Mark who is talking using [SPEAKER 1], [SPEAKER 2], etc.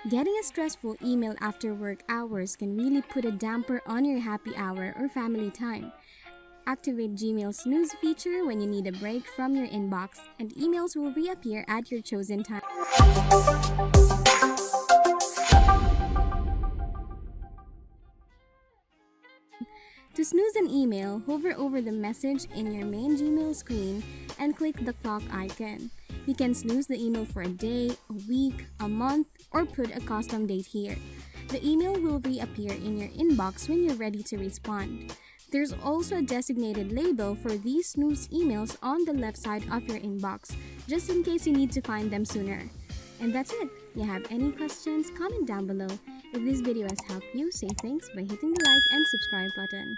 [SPEAKER 1] Getting a stressful email after work hours can really put a damper on your happy hour or family time. Activate Gmail's Snooze feature when you need a break from your inbox, and emails will reappear at your chosen time. To snooze an email, hover over the message in your main Gmail screen and click the clock icon. You can snooze the email for a day, a week, a month, or put a custom date here. The email will reappear in your inbox when you're ready to respond. There's also a designated label for these snooze emails on the left side of your inbox, just in case you need to find them sooner. And that's it. If you have any questions, comment down below. If this video has helped you, say thanks by hitting the like and subscribe button.